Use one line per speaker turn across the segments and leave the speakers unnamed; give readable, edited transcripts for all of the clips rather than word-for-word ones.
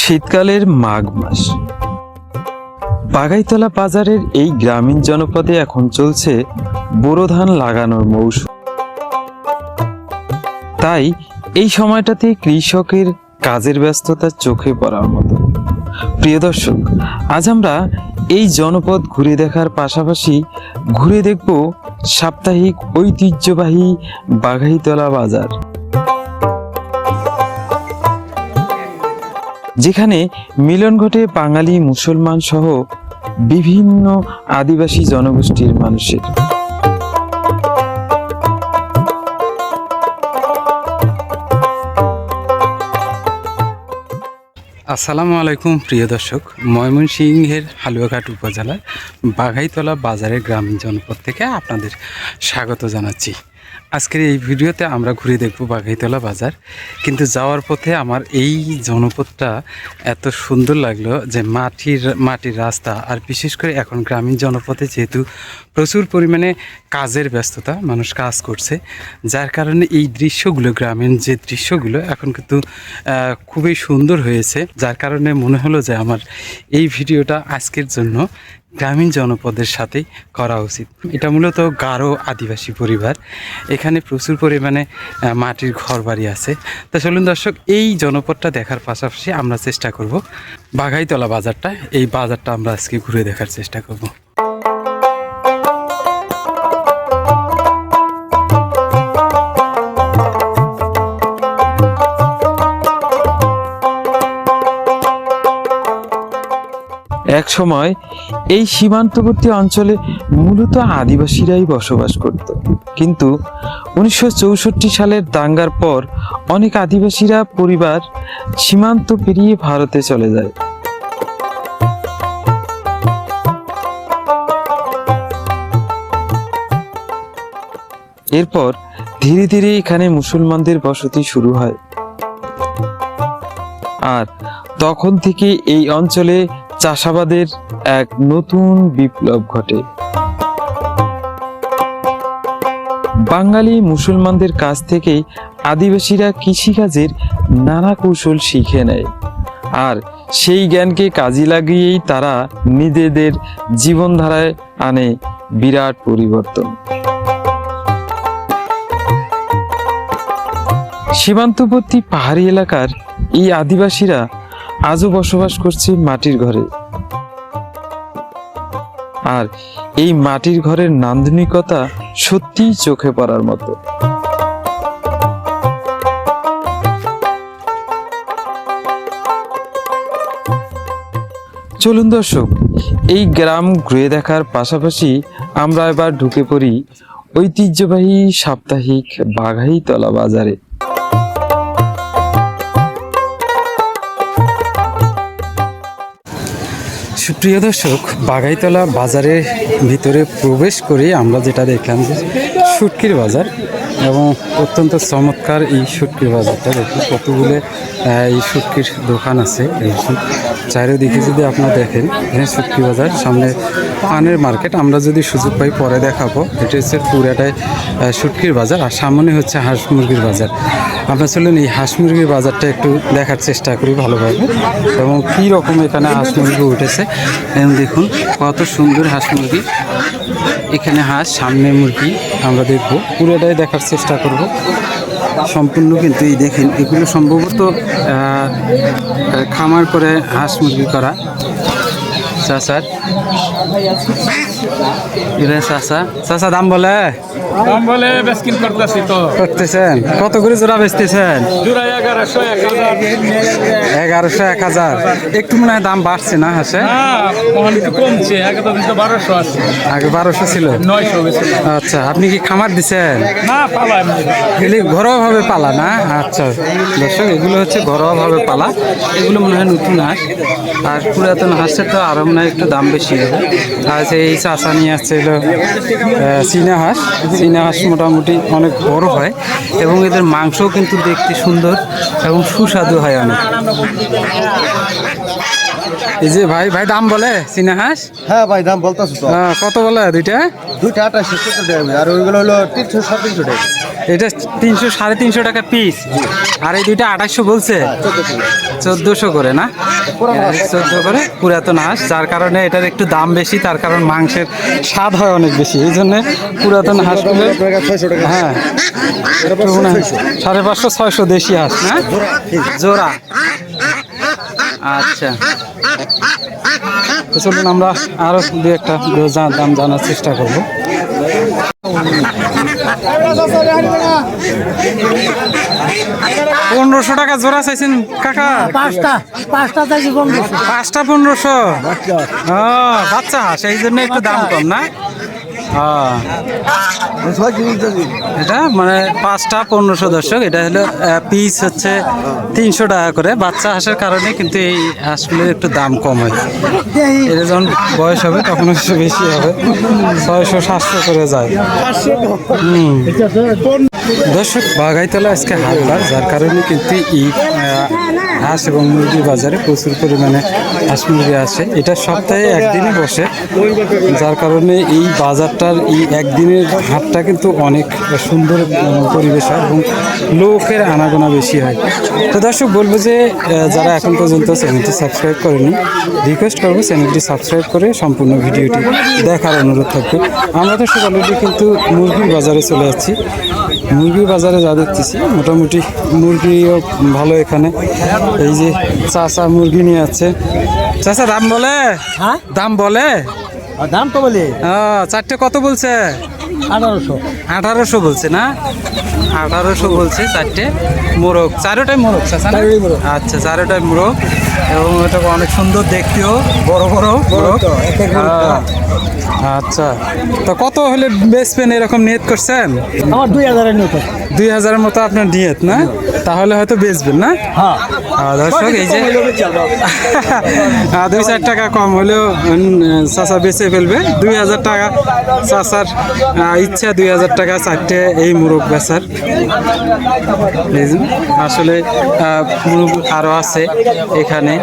শীতকালের মাঘ মাস। বাগাইতলা বাজারের এই গ্রামীণ জনপদে এখন চলছে বোরো ধান লাগানোর মৌসুম। তাই এই সময়টাতে কৃষকের কাজের ব্যস্ততা চোখে পড়ার মতো। প্রিয় দর্শক, আজ আমরা এই জনপদ ঘুরে দেখার পাশাপাশি ঘুরে দেখব সাপ্তাহিক ঐতিহ্যবাহী বাঘাইতলা বাজার, যেখানে মিলন ঘটে বাঙালি, মুসলমান সহ বিভিন্ন আদিবাসী জনগোষ্ঠীর মানুষের।
আসসালামু আলাইকুম প্রিয় দর্শক, ময়মনসিংহের হালুয়াঘাট উপজেলার বাঘাইতলা বাজারের গ্রামীণ জনপদ থেকে আপনাদের স্বাগত জানাচ্ছি। আজকের এই ভিডিওতে আমরা ঘুরে দেখব বাঘাইতলা বাজার। কিন্তু যাওয়ার পথে আমার এই জনপদটা এত সুন্দর লাগলো যে মাটির রাস্তা, আর বিশেষ করে এখন গ্রামীণ জনপদে যেহেতু প্রচুর পরিমাণে কাজের ব্যস্ততা, মানুষ কাজ করছে, যার কারণে এই দৃশ্যগুলো, গ্রামীণ যে দৃশ্যগুলো এখন কিন্তু খুবই সুন্দর হয়েছে। যার কারণে মনে হলো যে আমার এই ভিডিওটা আজকের জন্য গ্রামীণ জনপদের সাথেই করা উচিত। এটা মূলত গারো আদিবাসী পরিবার, এখানে প্রচুর পরিমাণে মাটির ঘর বাড়ি আছে। তা চলুন দর্শক, এই জনপদটা দেখার পাশাপাশি আমরা চেষ্টা করব বাঘাইতলা বাজারটা, এই বাজারটা আমরা আজকে ঘুরে দেখার চেষ্টা করব।
এক সময় এই সীমান্তবর্তী অঞ্চলে মূলত আদিবাসীরাই বসবাস করত, কিন্তু 1964 সালের দাঙ্গার পর অনেক আদিবাসীরা পরিবার সীমান্ত পেরিয়ে ভারতে চলে যায়। এরপর ধীরে ধীরে এখানে মুসলমানদের বসতি শুরু হয়, আর তখন থেকে এই অঞ্চলে চাষাবাদের এক নতুন বিপ্লব ঘটে। বাঙালি মুসলমানদের কাছ থেকে আদিবাসীরা কৃষিকাজের নানা কৌশল শিখে নেয়, আর সেই জ্ঞানকে কাজে লাগিয়েই তারা নিজেদের জীবনধারায় আনে বিরাট পরিবর্তন। সীমান্তবর্তী পাহাড়ি এলাকার এই আদিবাসীরা আজও বসবাস করছে মাটির ঘরে, আর এই মাটির ঘরের নান্দনিকতা সত্যিই চোখে পড়ার মতো। চলুন দর্শক, এই গ্রাম ঘুরে দেখার পাশাপাশি আমরা এবার ঢুকে পড়ি ঐতিহ্যবাহী সাপ্তাহিক বাঘাইতলা বাজারে।
সুপ্রিয় দর্শক, বাঘাইতলা বাজারের ভিতরে প্রবেশ করে আমরা যেটা দেখলাম যে শুটকির বাজার, এবং অত্যন্ত চমৎকার এই শুটকির বাজারটা। দেখুন কতগুলো এই শুটকির দোকান আছে। চারিদিকে যদি আপনারা দেখেন, এখানে শুটকি বাজার, সামনে পানের মার্কেট। আমরা যদি সুযোগ পাই পরে দেখাবো। এটা হচ্ছে পুরাটাই শুটকির বাজার, আর সামনে হচ্ছে হাঁস মুরগির বাজার। আমরা চলুন এই হাঁস মুরগির বাজারটা একটু দেখার চেষ্টা করি ভালোভাবে, এবং কী রকম এখানে হাঁস মুরগি উঠেছে। এবং দেখুন কত সুন্দর হাঁস মুরগি, এখানে হাঁস, সামনে মুরগি আমরা দেখবো, পুরোটাই দেখার চেষ্টা করব সম্পূর্ণ। কিন্তু এই দেখেন, এগুলো সম্ভবত খামার করে হাঁস মুরগি করা। চাষার চাষা দাম বলে
বেচকিন করতেছি তো।
করতেছেন কত করে জোড়া বেচতেছেন?
জোড়া 1100,
1100, 1000। একটু মনে হয় দাম বাড়ছে না হাঁসে?
একটু কমছে, আগে তো 1200 আছে।
আগে 1200 ছিল,
900 বেশি।
আচ্ছা, আপনি কি খামার দিচ্ছেন?
না, পালা
এগুলি ঘরোয়াভাবে পালা না? আচ্ছা দর্শক, এগুলো হচ্ছে ঘরোয়াভাবে পালা। এগুলো মনে হয় নতুন হাঁস, আর পুরাতন হাঁসের তো আরো মনে হয় একটু দাম বেশি হবে। আর এই চাষা নিয়ে আসছে এলো চীনা হাঁস। চীনা হাঁস মোটামুটি অনেক বড় হয়, এবং এদের মাংসও কিন্তু দেখতে সুন্দর এবং সুস্বাদু হয় অনেক। এই যে ভাই ভাই দাম বলে চীনা হাঁস
হ্যাঁ ভাই দাম বলতেছো তো
কত বলে দুইটা?
দুইটা 2800 টাকা আর ওইগুলো হলো 300 টাকা।
এটা 300 350 টাকা পিস, আর এই দুইটা 2800 বলছে, 1400 করে না? 1400 করে পুরাতন হাঁস, যার কারণে এটার একটু দাম বেশি, তার কারণ মাংসের স্বাদ হয় অনেক বেশি, এই জন্য পুরাতন হাঁসগুলো
600 টাকা।
হ্যাঁ 550 600 দেশি হাঁস না জোড়া। আচ্ছা, তো চলুন আমরা আরো দু একটা দাম জানার চেষ্টা করব। 1500 টাকা জোড়া চাইছেন কাকা?
পাঁচটা চাইছি 1500।
5টা 1500। বাচ্চা হাঁস, এই জন্য একটু দাম কম না? এটা মানে 5টা 1500 দর্শক, এটা হলো পিস হচ্ছে 300 টাকা করে। বাচ্চা হাঁসের কারণে কিন্তু এই হাঁসগুলোর একটু দাম কম হয়। এটা যখন বয়স হবে তখন একটু বেশি হবে, 600-700 করে যায়। দর্শক, বাঘাইতলা আজকে হাটবার, যার কারণে কিন্তু এই হাঁস এবং মুরগির বাজারে প্রচুর পরিমাণে হাঁস মুরগি আসে। এটা সপ্তাহে একদিনই বসে, যার কারণে এই বাজারটার এই একদিনের হাটটা কিন্তু অনেক সুন্দর পরিবেশ হয় এবং লোকের আনাগোনা বেশি হয়। তো দর্শক, বলবো যে যারা এখন পর্যন্ত চ্যানেলটি সাবস্ক্রাইব করেনি, রিকোয়েস্ট করবো চ্যানেলটি সাবস্ক্রাইব করে সম্পূর্ণ ভিডিওটি দেখার অনুরোধ থাকবে। আমরা তো অলরেডি কিন্তু মুরগির বাজারে চলে যাচ্ছি। মুরগির বাজারে যা দেখতেছি মোটামুটি মুরগিও ভালো এখানে। এই যে চাচা মুরগি নিয়ে আছে। চাচা দাম বলে?
হ্যাঁ
দাম বলে?
দাম তো বলে
চারটে কত বলছে?
1800।
1800 বলছে না? 1800 বলছে চারটে। মোরগ চারোটাই মোরগ চাচা না? আচ্ছা, চারোটাই মোরগ এবং এটা অনেক সুন্দর দেখতেও, বড় বড় মোরগ। আচ্ছা, তো কত হলে বেচবেন এরকম নিয়ত করছেন?
আমার 2000-এর নিয়ত।
2000-এর মতো আপনার নিয়ত না? তাহলে হয়তো বেচবেন না?
হ্যাঁ
দর্শক, এই যে 2-4 টাকা কম হলেও চাচা বেচে ফেলবে। 2000 টাকা চাচার ইচ্ছা, 2000 টাকা চারটে এই মুরগ বেচার। আসলে মুরগ আরো আছে এখানে,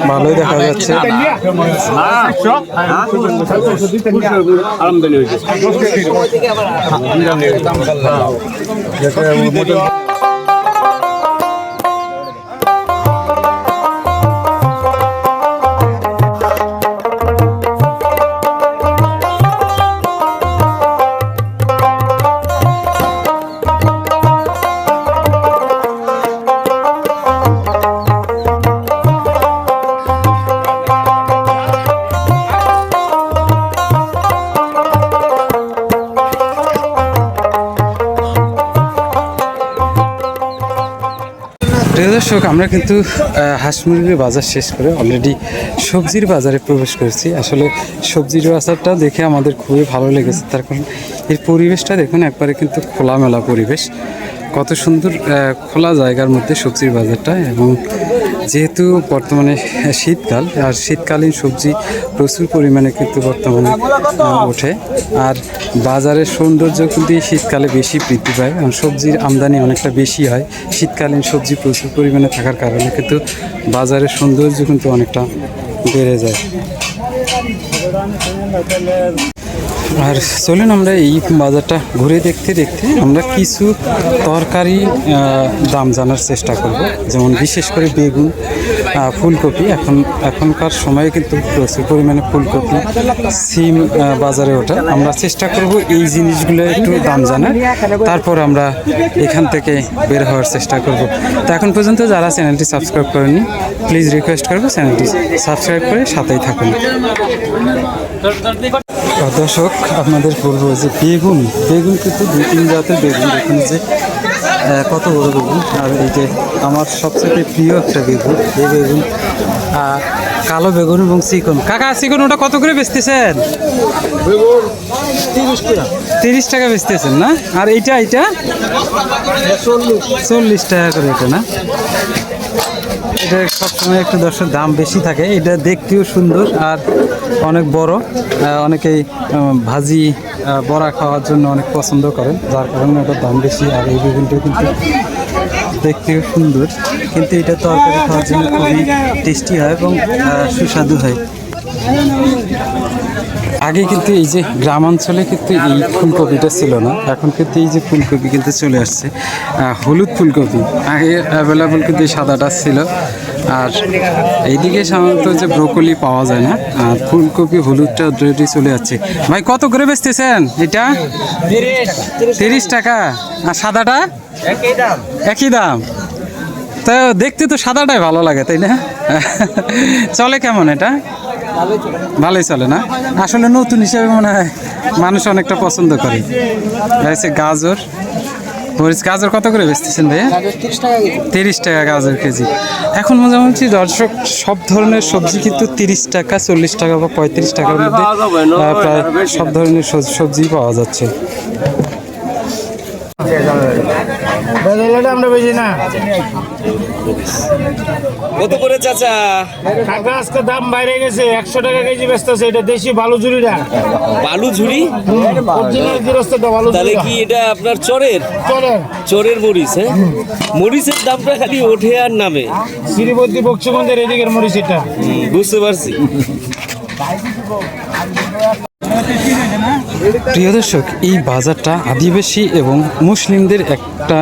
ভালোই দেখা যাচ্ছে। প্রিয় দর্শক, আমরা কিন্তু হাঁস মুরগির বাজার শেষ করে অলরেডি সবজির বাজারে প্রবেশ করেছি। আসলে সবজির বাজারটা দেখে আমাদের খুবই ভালো লেগেছে, তার কারণ এর পরিবেশটা দেখুন, একবারে কিন্তু খোলামেলা পরিবেশ, কত সুন্দর খোলা জায়গার মধ্যে সবজির বাজারটা। এবং যেহেতু বর্তমানে শীতকাল, আর শীতকালীন সবজি প্রচুর পরিমাণে কিন্তু বর্তমানে ওঠে, আর বাজারের সৌন্দর্য কিন্তু এই শীতকালে বেশি বৃদ্ধি পায়, কারণ সবজির আমদানি অনেকটা বেশি হয়। শীতকালীন সবজি প্রচুর পরিমাণে থাকার কারণে কিন্তু বাজারের সৌন্দর্য কিন্তু অনেকটা বেড়ে যায়। আর চলুন আমরা এই বাজারটা ঘুরে দেখতে দেখতে আমরা কিছু তরকারি দাম জানার চেষ্টা করব, যেমন বিশেষ করে বেগুন, ফুলকপি। এখনকার সময়ে কিন্তু প্রচুর পরিমাণে ফুলকপি, সিম বাজারে ওঠে। আমরা চেষ্টা করব এই জিনিসগুলো একটু দাম জানার, তারপর আমরা এখান থেকে বের হওয়ার চেষ্টা করব। তো এখন পর্যন্ত যারা চ্যানেলটি সাবস্ক্রাইব করেনি, প্লিজ রিকোয়েস্ট করবো চ্যানেলটি সাবস্ক্রাইব করে সাথেই থাকুন। দর্শক, আপনাদের বলবো যে বেগুন কিন্তু 2-3 জাতের বেগুন। দেখুন যে কত বড় বেগুন, আর এই যে আমার সবচেয়ে প্রিয় একটা বেগুন, এই বেগুন কালো বেগুন এবং চিকন। কাকা, চিকন ওটা কত করে বেচতেছেন? 30 টাকা বেচতেছেন না? আর এইটা 40 টাকা করে, এটা না? এটা সবসময় একটু দর্শক দাম বেশি থাকে, এটা দেখতেও সুন্দর আর অনেক বড়। অনেকেই ভাজি বড়া খাওয়ার জন্য অনেক পছন্দ করেন, যার কারণে এটার দাম বেশি। আর এই বেগুনটাও কিন্তু দেখতেও সুন্দর, কিন্তু এটা তরকারি খাওয়ার জন্য খুবই টেস্টি হয় এবং সুস্বাদু হয়। আগে কিন্তু এই যে গ্রামাঞ্চলে কিন্তু এই ফুলকপিটা ছিল না, এখন কিন্তু এই যে ফুলকপি কিন্তু চলে আসছে, হলুদ ফুলকপি। আগে অ্যাভেলেবল কিন্তু এই সাদাটা ছিল, আর এইদিকে সাধারণত যে ব্রোকলি পাওয়া যায় না, আর ফুলকপি হলুদটা অলরেডি চলে যাচ্ছে। ভাই কত করে বেচতেছেন এটা? 30 টাকা। আর সাদাটা একই দাম। তো দেখতে তো সাদাটাই ভালো লাগে, তাই না? চলে কেমন এটা? ভালোই চলে না? আসলে নতুন হিসেবে মনে হয় মানুষ অনেকটা পছন্দ করে। হচ্ছে গাজর, মরিচ। গাজর কত করে বেচতেছেন ভাইয়া? 30 টাকা গাজর কেজি। এখন মোটামুটি দর্শক সব ধরনের সবজি কিন্তু 30 টাকা, 40 টাকা বা 35 টাকার মধ্যে প্রায় সব ধরনের সবজি পাওয়া যাচ্ছে।
আমরা বেশি না
কত করে চাচা?
কাকা আজকে দাম বাইরে গেছে, 100 টাকা কেজি বেচতেছে। এটা দেশি বালু ঝুড়িটা,
বালু ঝুড়ি?
অরিজিনাল গৃহস্থটা বালু
তাহলে
ঝুড়িটা।
কি এটা আপনার চরের
চলে
চরের মরিচ? হ্যাঁ, মরিচের দামটা খালি ওঠে আর নামে।
শ্রীবর্তী বক্সবন্ধের এদিকের মরিচ এটা।
বুঝতে পারছি।
প্রিয় দর্শক, এই বাজারটা আদিবাসী এবং মুসলিমদের একটা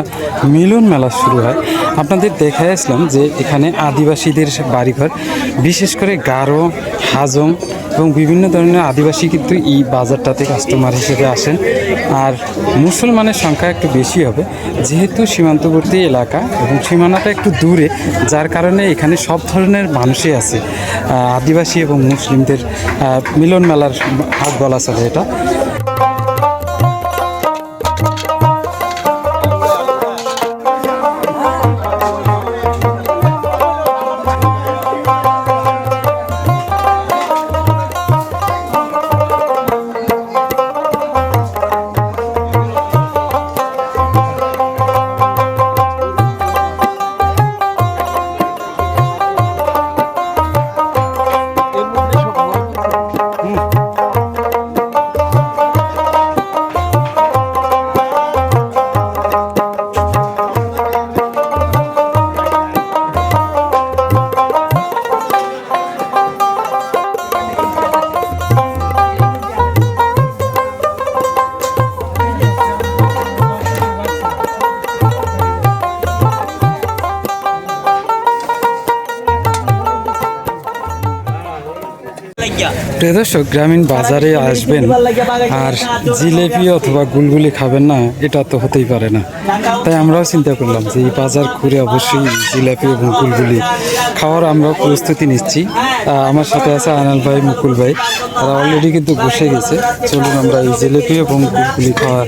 মিলন মেলা শুরু হয়। আপনাদের দেখায় আসলাম যে এখানে আদিবাসীদের বাড়িঘর, বিশেষ করে গারো, হাজং এবং বিভিন্ন ধরনের আদিবাসী কিন্তু এই বাজারটাতে কাস্টমার হিসেবে আসেন। আর মুসলমানের সংখ্যা একটু বেশি হবে, যেহেতু সীমান্তবর্তী এলাকা এবং সীমানাটা একটু দূরে, যার কারণে এখানে সব ধরনের মানুষই আছে। আদিবাসী এবং মুসলিমদের মিলন মেলার হাট বলা চলে এটা। প্রিয় দর্শক, গ্রামীণ বাজারে আসবেন আর জিলেপি অথবা গুলগুলি খাবেন না, এটা তো হতেই পারে না। তাই আমরাও চিন্তা করলাম যে এই বাজার ঘুরে অবশ্যই জিলাপি এবং গুলগুলি খাওয়ার আমরা প্রস্তুতি নিচ্ছি। আমার সাথে আছে আনাল ভাই, মুকুল ভাই, তারা অলরেডি কিন্তু বসে গেছে। চলুন আমরা এই জিলেপি এবং গুলগুলি খাওয়া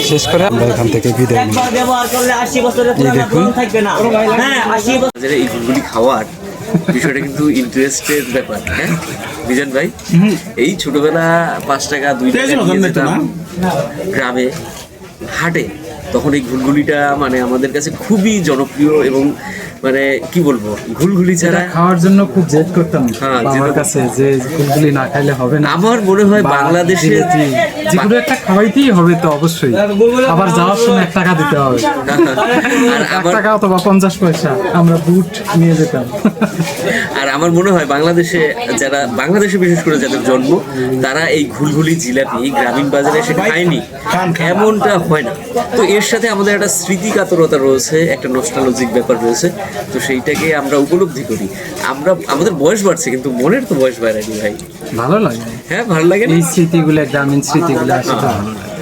শেষ করে আমরা এখান থেকে বিদায় নিই। এই দেখুন,
এই গুলগুলি খাওয়ার বিষয়টা কিন্তু ইন্টারেস্টের ব্যাপার। হ্যাঁ বিজন ভাই, এই ছোটবেলা 5 টাকা 2 টাকা দিয়ে যেতাম গ্রামে হাটে, তখন এই ঘুলঘুলিটা মানে আমাদের কাছে খুবই জনপ্রিয় এবং মানে কি বলবো, ঘুলঘুলি ছাড়া
খাওয়ার জন্য খুব জেদ করতাম
হ্যাঁ,
আমার কাছে যে গুলগুলি না খাইলে হবে না।
আমার মনে হয় বাংলাদেশে
যেগুলো একটা খাওয়াইতেই হবে তো অবশ্যই, আবার যাওয়ার সময় 1 টাকা দিতে হবে,
আর
1 টাকা অথবা 50 পয়সা আমরা বুট নিয়ে যেতাম।
আর আমার মনে হয় বাংলাদেশে যারা, বাংলাদেশে বিশেষ করে যাদের জন্ম, তারা এই ঘুলঘুলি জিলাপি গ্রামীণ বাজারে এসে খায়নি এমনটা হয় না। তো এর সাথে আমাদের একটা স্মৃতিকাতরতা রয়েছে, একটা নস্টালজিক ব্যাপার রয়েছে। তো সেইটাকে আমরা উপলব্ধি করি। আমরা, আমাদের বয়স বাড়ছে কিন্তু মনের তো বয়স বাড়ায়নি ভাই।
ভালো লাগে,
হ্যাঁ ভালো লাগে
এই স্মৃতিগুলো, গ্রামীণ স্মৃতিগুলো আসলে ভালো লাগে।